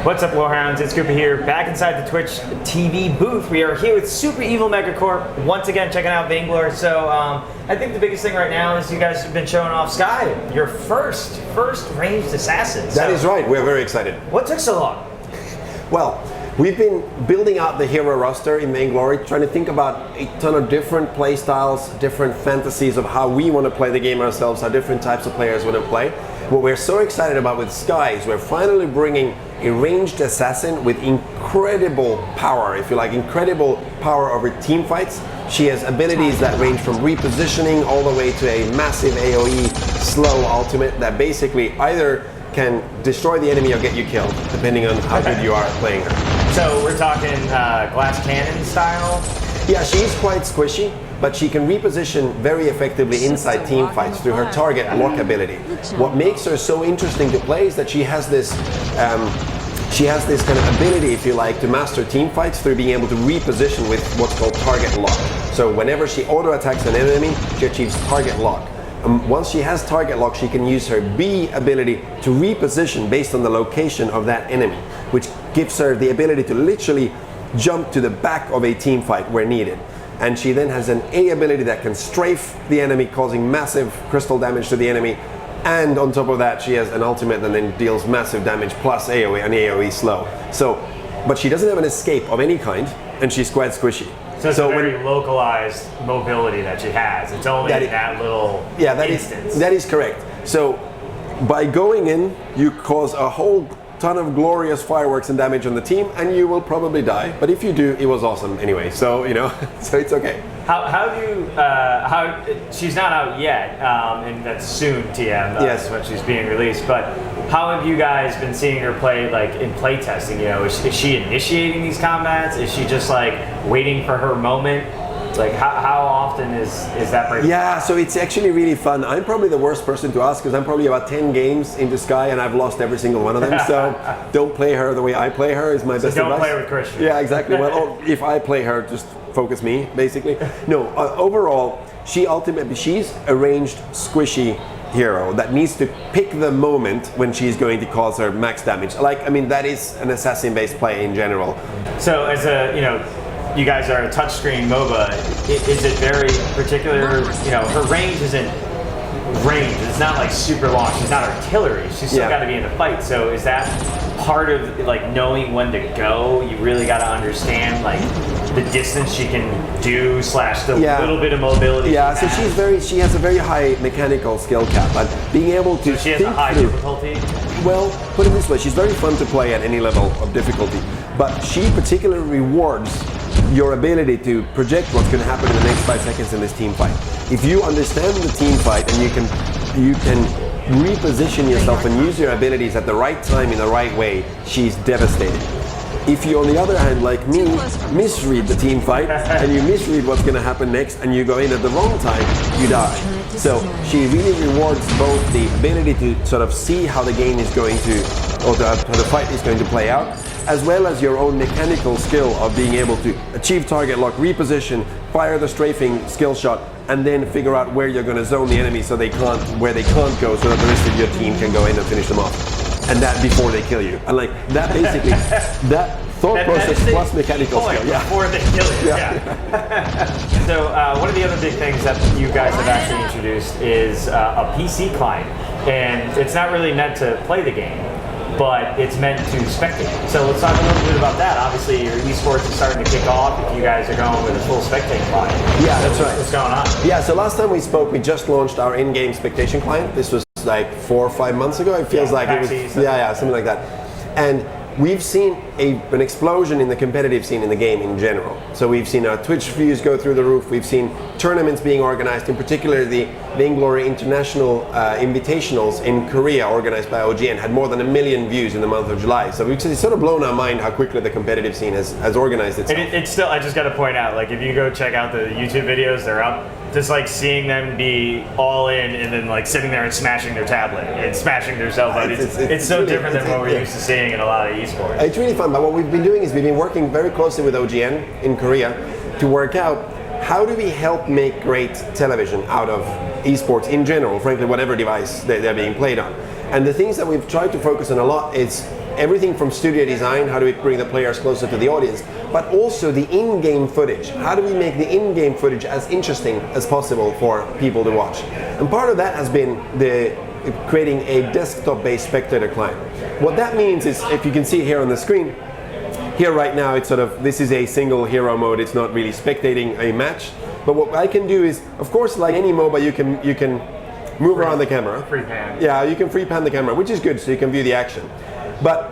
What's up, Lorehounds? It's Cooper here, back inside the Twitch TV booth. We are here with Super Evil Megacorp, once again checking out Vainglory. So I think the biggest thing right now is you guys have been showing off Skye, your first ranged assassin. That is right, we're very excited. What took so long? Well, we've been building out the hero roster in Vainglory, trying to think about a ton of different play styles, different fantasies of how we want to play the game ourselves, how different types of players want to play. What we're so excited about with Skye is we're finally bringing a ranged assassin with incredible power, if you like, incredible power over team fights. She has abilities that range from repositioning all the way to a massive AoE slow ultimate that basically either can destroy the enemy or get you killed, depending on how good you are at playing her. So we're talking glass cannon style? Yeah, she's quite squishy, but she can reposition very effectively inside team fights through her target lock ability. What makes her so interesting to play is that she has this kind of ability, if you like, to master team fights through being able to reposition with what's called target lock. So whenever she auto attacks an enemy, she achieves target lock. Once she has target lock, she can use her B ability to reposition based on the location of that enemy, which gives her the ability to literally jump to the back of a team fight where needed. And she then has an A ability that can strafe the enemy, causing massive crystal damage to the enemy. And on top of that, she has an ultimate that then deals massive damage plus AoE and AoE slow. So, but she doesn't have an escape of any kind, and she's quite squishy. So it's a very localized mobility that she has. It's only that little instance. That is correct. So by going in, you cause a whole ton of glorious fireworks and damage on the team, and you will probably die. But if you do, it was awesome anyway. So so it's okay. How she's not out yet, and that's soon, TM. Yes, when she's being released. But how have you guys been seeing her play, like in play testing? Is she initiating these combats? Is she just like waiting for her moment? Like how often is that break? Yeah, so it's actually really fun. I'm probably the worst person to ask because I'm probably about 10 games into Skye and I've lost every single one of them. So don't play her the way I play her is my best advice. Don't play with Christian. Yeah, exactly. Well, if I play her, just focus me, basically. No, overall, she's a ranged, squishy hero that needs to pick the moment when she's going to cause her max damage. That is an assassin-based play in general. So as you guys are a touchscreen MOBA. Is it very particular? Her range isn't range. It's not like super long. She's not artillery. She's still got to be in the fight. So is that part of like knowing when to go? You really got to understand like the distance she can do / the little bit of mobility. Yeah. So she has a very high mechanical skill cap, but being able to. So she has a high difficulty. Well, put it this way: she's very fun to play at any level of difficulty, but she particularly rewards your ability to project what's going to happen in the next 5 seconds in this team fight. If you understand the team fight and you can reposition yourself and use your abilities at the right time in the right way, she's devastating. If you, on the other hand, like me, misread the team fight and you misread what's going to happen next and you go in at the wrong time, you die. So she really rewards both the ability to sort of see how the game is going to, or how the fight is going to play out, as well as your own mechanical skill of being able to achieve target lock, reposition, fire the strafing skill shot, and then figure out where you're going to zone the enemy so where they can't go, so that the rest of your team can go in and finish them off. And that before they kill you. And like that basically, that thought process plus mechanical skill. Before they kill you. So one of the other big things that you guys have actually introduced is a PC client. And it's not really meant to play the game, but it's meant to spectate. So let's talk a little bit about that. Obviously, your esports is starting to kick off. If you guys are going with a full spectate client. Yeah, that's right. What's going on? Yeah, so last time we spoke, we just launched our in-game spectation client. This was like 4 or 5 months ago. It feels like it was, something like that. And we've seen an explosion in the competitive scene in the game in general. So we've seen our Twitch views go through the roof. We've seen tournaments being organized, in particular the Vainglory International Invitationals in Korea, organized by OGN, had more than 1 million views in the month of July. So it's sort of blown our mind how quickly the competitive scene has organized itself. And it's still, I just got to point out, like if you go check out the YouTube videos, they're up. Just like seeing them be all in and then like sitting there and smashing their tablet and smashing their cell phone. It's so different than what we're used to seeing in a lot of esports. It's really fun, but what we've been doing is we've been working very closely with OGN in Korea to work out how do we help make great television out of esports in general, frankly, whatever device they're being played on. And the things that we've tried to focus on a lot is everything from studio design, how do we bring the players closer to the audience, but also the in-game footage. How do we make the in-game footage as interesting as possible for people to watch? And part of that has been creating a desktop-based spectator client. What that means is, if you can see here on the screen, here right now it's sort of, this is a single hero mode, it's not really spectating a match. But what I can do is, of course, like any MOBA, you can move around the camera. Free pan. Yeah, you can free pan the camera, which is good, so you can view the action. But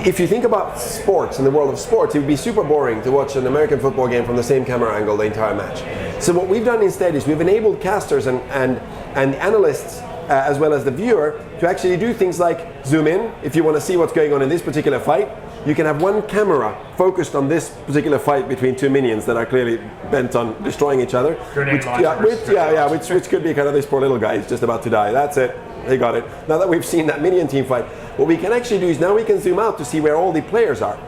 if you think about sports, in the world of sports, it would be super boring to watch an American football game from the same camera angle the entire match. So what we've done instead is we've enabled casters and analysts, as well as the viewer, to actually do things like zoom in. If you want to see what's going on in this particular fight, you can have one camera focused on this particular fight between two minions that are clearly bent on destroying each other. Which could be kind of this poor little guy who's just about to die. That's it. They got it. Now that we've seen that minion team fight, what we can actually do is now we can zoom out to see where all the players are.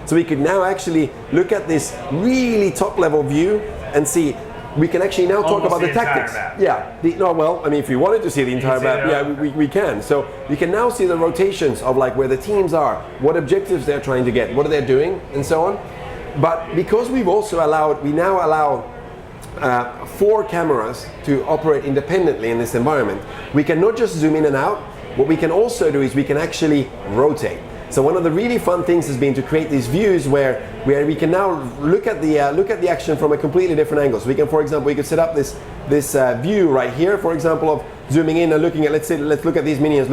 So we could now actually look at this really top level view and see. We can actually now talk about the tactics. Yeah. If you wanted to see the entire map, we can. So we can now see the rotations of like where the teams are, what objectives they're trying to get, what are they doing, and so on. But because we now allow 4 cameras to operate independently in this environment, we can not just zoom in and out. What we can also do is we can actually rotate. So one of the really fun things has been to create these views where we can now look at the action from a completely different angle. So we can, for example, we could set up this view right here, for example, of zooming in and looking at, let's look at these minions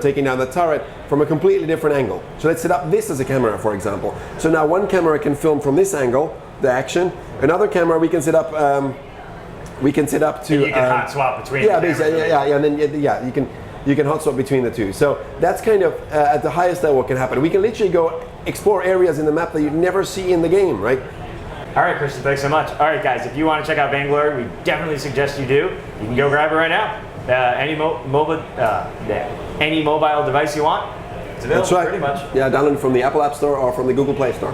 taking down the turret from a completely different angle. So let's set up this as a camera, for example. So now one camera can film from this angle the action. Another camera we can set up. To you can hot swap between. You can hot swap between the two. So that's kind of at the highest level what can happen. We can literally go explore areas in the map that you'd never see in the game, right? All right, Christian, thanks so much. All right, guys, if you want to check out Vainglory, we definitely suggest you do. You can go grab it right now. Any mobile device you want, it's available. That's right. Pretty much. Yeah, download it from the Apple App Store or from the Google Play Store.